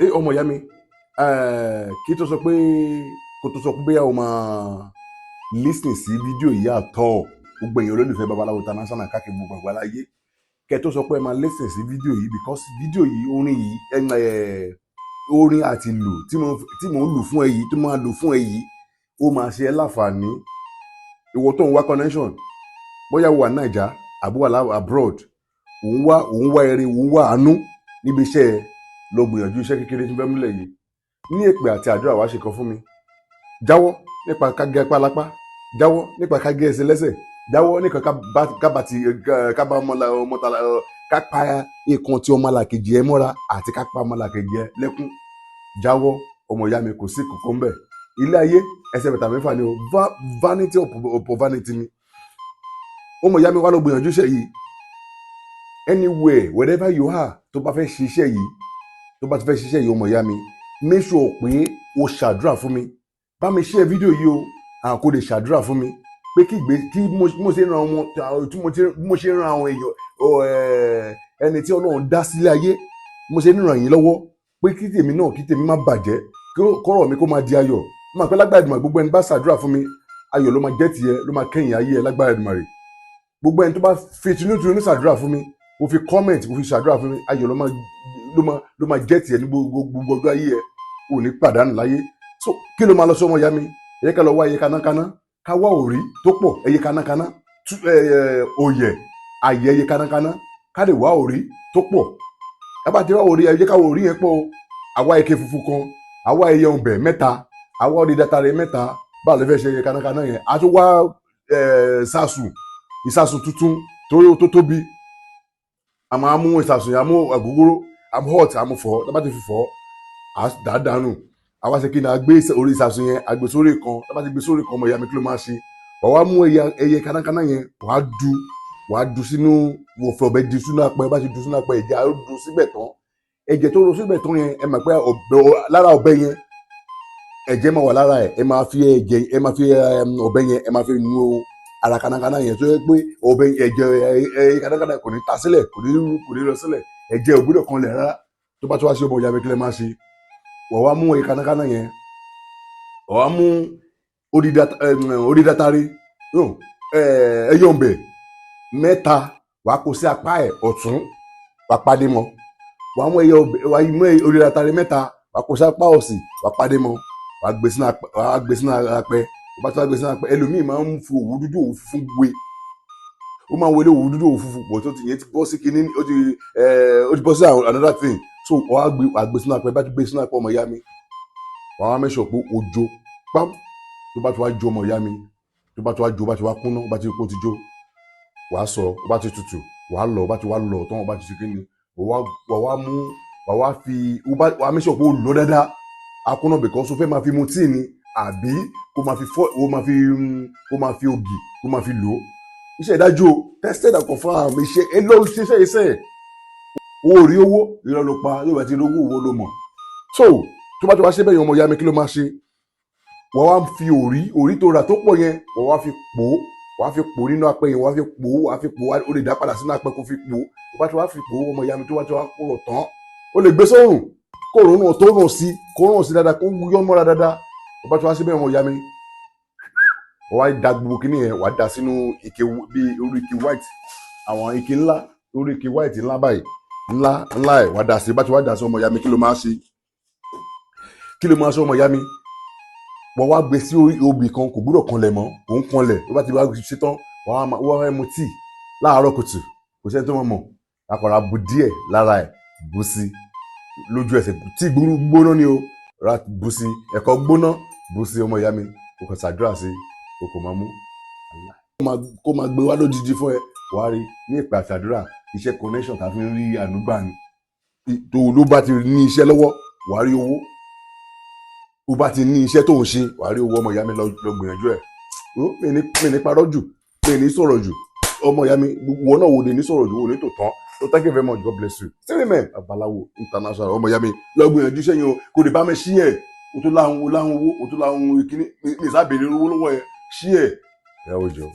ọmọ ìyá mi kí tó sọ pé kó tó sọ pé bóyá o máa lísìn sí fídíò yìí àtọ̀ gbogbo èèyàn olólùfẹ́ Babaláwo International káàkiri gbogbo àgbáláyé kẹ́ tó sọ pé ẹ máa lísìn sí fídíò yìí because fídíò yìí orin yìí orin àti ìlù tí mo ń lù fún ẹ yìí tó máa lù fún ẹ yìí ó máa ṣe ẹ́ láǹfààní ìwọ tó ń wá connection bóyá wà Naija àbúwà abroad òun wá eré òun wá àánú níbi iṣẹ́ ẹ lọ gbìyànjú iṣẹ́ kékeré tí bẹ́ẹ̀ múlẹ̀ yìí ní èpè àti àdúrà wá ṣe kan fún mi jáwọ́ nípa kágẹ́ apá lápá jáwọ́ nípa kágẹ́ ẹsẹ̀ lẹ́sẹ̀ jáwọ́ nípa kábà ọmọtala kápá ikùn tí ọmọlàkejì ẹ mọ́ra àti kápá ọmọlàkejì ẹ lẹ́kún jáwọ́ ọmọ ìyá mi kò sí kòkó ń bẹ̀ ilé ayé ẹsẹ̀ bẹ̀tà mẹ́fà ni o vanity upon vanity ni ọmọ ìyá mi wá lọ gbìyànjú iṣẹ́ yìí anywhere wherever you are tó bá fẹ́ ṣiṣẹ́ yìí ọmọ ìyá mi make sure pé o ṣàdúrà fún mi bá mi share fídíò yìí o kò lè ṣàdúrà fún mi pé kí mo ṣe ran àwọn èèyàn ẹni tí Ọlọ́run dá sílé ayé mo ṣe ràn yín lọ́wọ́ pé kí tèmi má bàjẹ́ kọ́rọ̀ mi kó máa di ayọ̀ mo máa pẹ́ lágbára Èdùmàrè gbogbo ẹni bá ṣàdúrà fún mi ayọ̀ ló máa jẹ́ tìẹ ló máa kẹ́yìn ayé ẹ lágbára Èdùmàrè gbogbo ẹni tó bá fi tinútinú ṣàdúrà fún mi mo fi comment mo fi ṣàdúrà fún mi ayọ̀ ló máa jẹ́ tìẹ ní gbogbo ọjọ́ ayé ẹ ò ní pàdánù láyé so kí ló máa lọ sọmọ ìyá mi ẹ ká lọ wá ẹyẹ kanákaná ká wá òrí tó pọ̀ ẹyẹ kanákaná òyẹ àyẹ ẹyẹ kanákaná ká lè wá òrí tó pọ̀ ẹ bá ti wá òrí ẹyẹ ká wá òrí yẹn pọ̀ o àwa ike funfun kan àwa ẹyẹ ọbẹ̀ mẹ́ta àwa ọdẹ dátàrẹ mẹ́ta báwo lè fẹ́ ṣe ẹyẹ kanákaná yẹn a tún wá ìsasùn tuntun tó tóbi àmọ́ amú ìsasùn yẹn amú àgógóró amú hot amú fọ́ tábà ti fi fọ́ àdánù àwa ṣe kí ni a gbé orí ìsasùn yẹn a gbé sórí kan tábà ti gbé sórí kan ọmọ ìyá mi kí ló máa ṣe wàá mú ẹyẹ kanákaná yẹn wàá du sínú wò fẹ́ ọbẹ̀ di sínú apẹ bá ti du sínú apẹ ẹ̀jẹ̀ á du síbẹ̀ tán ẹ̀jẹ̀ tó ro síbẹ̀ tán yẹn ẹ mọ̀ pé lára ọbẹ̀ yẹn ẹ̀jẹ̀ máa wà lára ẹ̀ ẹ máa fi ọbẹ̀ yẹn ẹ máa fi nu ara kanákaná yẹn tó yẹ pé ọbẹ̀ ẹ̀jẹ̀ kanákaná kò ní ta sílẹ̀ kò ní lọ sílẹ̀ ẹ̀jẹ̀ ò gbọ́dọ̀ kan lẹ̀ rárá tó bá tó wá sí ọmọ ìyá mi kí lẹ máa ṣe wọ́n wá mú ẹ̀jẹ̀ kanákaná yẹn wọ́n wá mú orí dátàrí ẹyọ ọbẹ̀ mẹ́ta wàá kó sí apá ẹ̀ ọ̀tún wàá pàdé mọ́ wàá mú orí dátàrí mẹ́ta wàá kó sí apá òsì wàá pàdé mọ́ wàá gbé sínú apẹ bá tó wá gbé sínú apẹ ẹlòmíì máa ń fi òwú dúdú òwú funfun gbé ó máa ń wọlé òwú dúdú òwú funfun pọ̀ tó ti yẹn ti bọ́ sí kinní ó ti bọ́ sí another thing so wàá gbé sínú apẹ bá ti gbé sínú apẹ ọmọ ìyá mi wàá wá mẹ́sọ̀ pé ojo pam tó bá ti wá jó ọmọ ìyá mi tó bá ti wá jó bá ti wá kúnná bá ti kó ti jó wàá sọ ó bá ti tutù wàá lọ bá ti wá lọ tán ó bá ti ṣe kíni wàá mẹ́sọ̀ pé ó lọ dáadáa akúnná bẹ̀kọ́ so fẹ́ máa fi mu tíì ni àbí kó máa fi ògì kó máa fi lò ó iṣẹ́ ìdájọ́ tested and confirmed iṣẹ́ ẹ lọ ṣiṣẹ́ owó rí owó ìrọ̀ ló pa yóò bá ti lówó owó ló mọ̀ so tó bá ti wá ṣe bẹ́ẹ̀ yẹn ọmọ ìyá mi kí ló máa ṣe wọ́n wá fi òrí tó rà tó pọ̀ yẹn wọ́n wá fi pò nínú apẹ yẹn wọ́n wá fi pò ó lè dá padà sínú apẹ kó fi pò tó bá ti wá fi pò ọmọ ìyá mi tó bá ti wá kúrò tán ó lè gbé sórùn kó rùn náà tó rùn sí dáadáa kó yọ́ mọ́ra dáadáa tó bá ti wá ṣe bẹ́ẹ̀ ọmọ ìyá mi wọ́n wá da gbogbo kíní yẹn wàá da sínú ike bíi orí ike white àwọn ike ńlá orí ike white ńlá báyìí ńlá ẹ̀ wàá da sí bá ti wá da sí ọmọ ìyá mi kí ló máa ṣe ọmọ ìyá mi wọ́n wá gbé sí obì kan kò gbúdọ̀ kanlẹ̀ mọ́ òun kanlẹ̀ tó bá ti wá ṣe tán wọ́n wá mu tíì láàárọ̀ kùtù kò sẹ́ni tó mọ̀ àkàrà bu díẹ̀ lára ẹ̀ bù sí lójú ẹsẹ̀ tíì gbóná ni o ra bù sí ẹ̀kọ́ gbóná bù sí ọmọ ìyá mi kò kàn ṣàdúrà sí kò máa mú kó máa gbé wá lójijì fún ẹ wàá rí ní ìpè àṣàdúrà iṣẹ́ connection tàbí rí ànúgbà ni tó ló bá ti ní iṣẹ́ lọ́wọ́ wàá rí owó ó bá ti ní iṣẹ́ tó ń ṣe wàá rí owó ọmọ ìyá mi lọ gbìyànjú ẹ̀ mi ní parọ́ jù mi ní sọ̀rọ̀ jù ọmọ ìyá mi wọn náà wò lè ní sọ̀rọ̀ jù wò ní tò tán so thank you very much God bless you see me Babaláwo International ọmọ ìyá mi lọ gbìyànjú iṣẹ́ yẹn o kò lè bá mi ṣí ẹ̀ o tó láhùn owó o tó láhùn ìkíní mi sábẹ̀rẹ̀ owó lọ́wọ́ ẹ̀ ṣí ẹ̀ ẹ̀ ó jọ.